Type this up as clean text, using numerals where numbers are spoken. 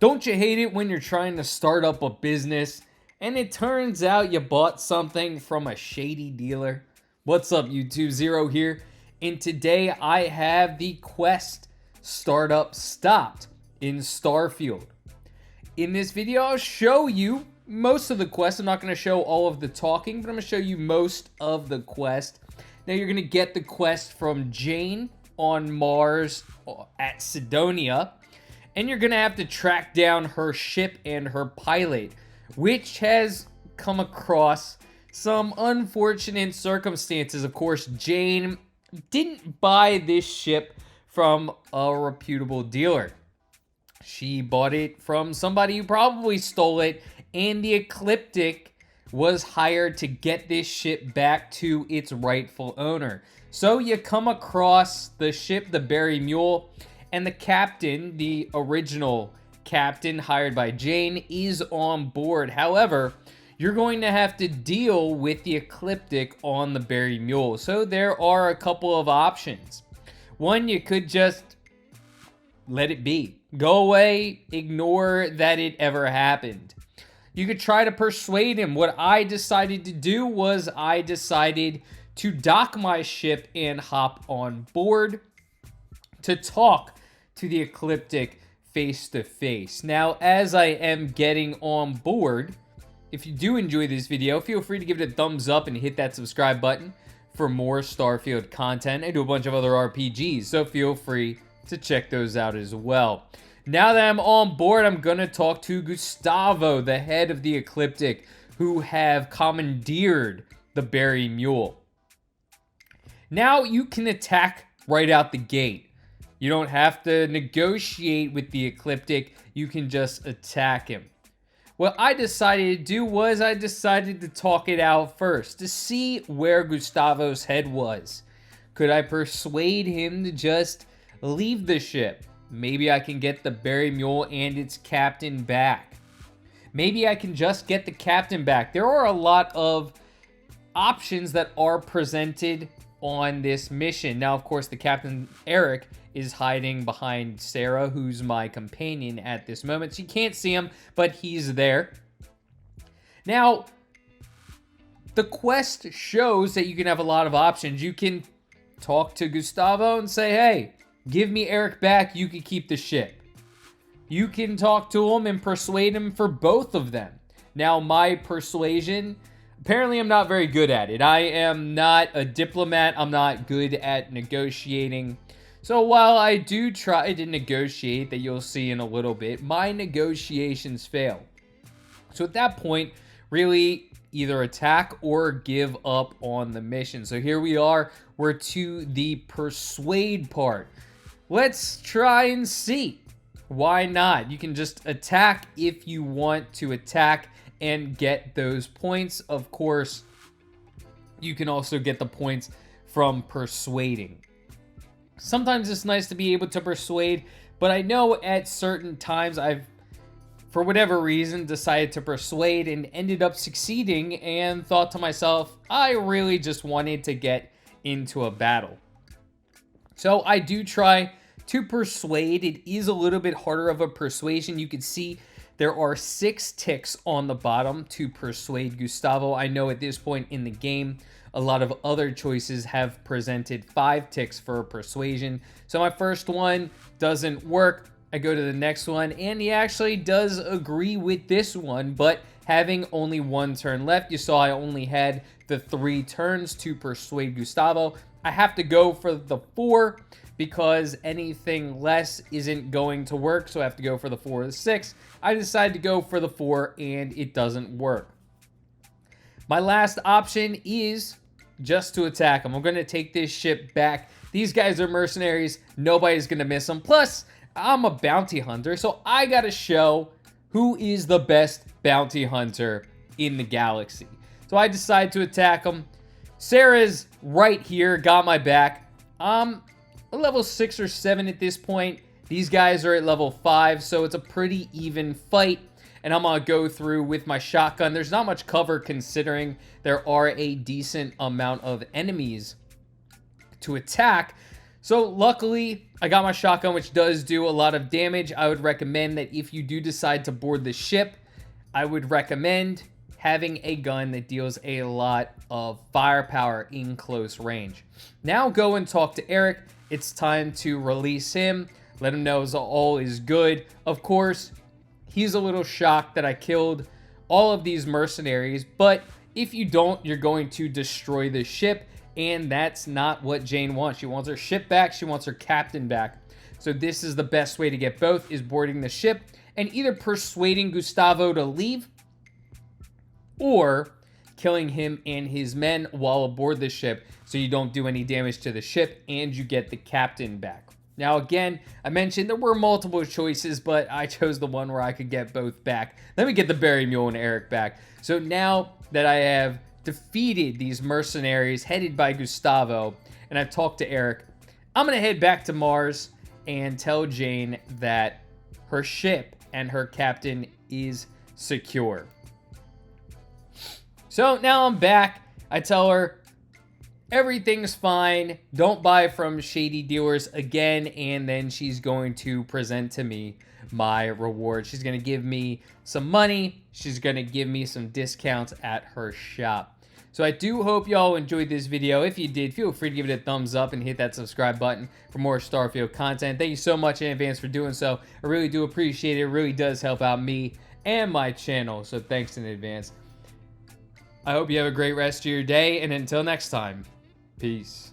Don't you hate it when you're trying to start up a business and it turns out you bought something from a shady dealer? What's up, YouTube? Zero here, and today I have the quest startup stopped in Starfield. In this video, I'll show you most of the quest. I'm not going to show all of the talking, but I'm going to show you most of the quest. Now, you're going to get the quest from Jane on Mars at Sidonia. And you're going to have to track down her ship and her pilot, which has come across some unfortunate circumstances. Of course, Jane didn't buy this ship from a reputable dealer. She bought it from somebody who probably stole it, and the Ecliptic was hired to get this ship back to its rightful owner. So you come across the ship, the Mule, and the captain, the original captain hired by Jane, is on board. However, you're going to have to deal with the Ecliptic on the Mule. So there are a couple of options. One, you could just let it be. Go away, ignore that it ever happened. You could try to persuade him. What I decided to do was I decided to dock my ship and hop on board to talk to the Ecliptic face to face. Now, as I am getting on board, if you do enjoy this video, feel free to give it a thumbs up and hit that subscribe button for more Starfield content. I do a bunch of other RPGs, so feel free to check those out as well. Now that I'm on board, I'm going to talk to Gustavo, the head of the Ecliptic, who have commandeered the Mule. Now you can attack right out the gate. You don't have to negotiate with the Ecliptic. You can just attack him. What I decided to do was I decided to talk it out first to see where Gustavo's head was. Could I persuade him to just leave the ship? Maybe I can get the Mule and its captain back. Maybe I can just get the captain back. There are a lot of options that are presented on this mission. Now, of course, the captain, Eric, is hiding behind Sarah, who's my companion at this moment. She can't see him, but he's there. Now, the quest shows that you can have a lot of options. You can talk to Gustavo and say, hey, give me Eric back, you can keep the ship. You can talk to him and persuade him for both of them. Now, my persuasion, apparently I'm not very good at it. I am not a diplomat. I'm not good at negotiating. So while I do try to negotiate, that you'll see in a little bit, my negotiations fail. So at that point, really either attack or give up on the mission. So here we are. We're to the persuade part. Let's try and see. Why not? You can just attack if you want to attack and get those points. Of course, you can also get the points from persuading. Sometimes it's nice to be able to persuade, but I know at certain times I've, for whatever reason, decided to persuade and ended up succeeding and thought to myself, I really just wanted to get into a battle. So I do try to persuade. It is a little bit harder of a persuasion. You can see there are 6 ticks on the bottom to persuade Gustavo. I know at this point in the game, a lot of other choices have presented 5 ticks for persuasion. So my first one doesn't work. I go to the next one, and he actually does agree with this one, but having only 1 turn left, you saw I only had the 3 turns to persuade Gustavo. I have to go for the 4 because anything less isn't going to work, so I have to go for the 4 or the 6. I decided to go for the 4, and it doesn't work. My last option is just to attack them. I'm going to take this ship back. These guys are mercenaries. Nobody's going to miss them. Plus, I'm a bounty hunter, so I got to show who is the best bounty hunter in the galaxy. So I decide to attack them. Sarah's right here, got my back. I'm a level 6 or 7 at this point. These guys are at level 5, so it's a pretty even fight. And I'm going to go through with my shotgun. There's not much cover considering there are a decent amount of enemies to attack. So luckily, I got my shotgun, which does do a lot of damage. I would recommend that if you do decide to board the ship, I would recommend having a gun that deals a lot of firepower in close range. Now go and talk to Eric. It's time to release him. Let him know all is good. Of course, he's a little shocked that I killed all of these mercenaries, but if you don't, you're going to destroy the ship, and that's not what Jane wants. She wants her ship back. She wants her captain back. So this is the best way to get both, is boarding the ship and either persuading Gustavo to leave or killing him and his men while aboard the ship so you don't do any damage to the ship and you get the captain back. Now, again, I mentioned there were multiple choices, but I chose the one where I could get both back. Let me get the Berry Mule and Eric back. So now that I have defeated these mercenaries headed by Gustavo and I've talked to Eric, I'm going to head back to Mars and tell Jane that her ship and her captain is secure. So now I'm back. I tell her everything's fine. Don't buy from shady dealers again. And then she's going to present to me my reward. She's going to give me some money. She's going to give me some discounts at her shop. So I do hope y'all enjoyed this video. If you did, feel free to give it a thumbs up and hit that subscribe button for more Starfield content. Thank you so much in advance for doing so. I really do appreciate it. It really does help out me and my channel. So thanks in advance. I hope you have a great rest of your day. And until next time, peace.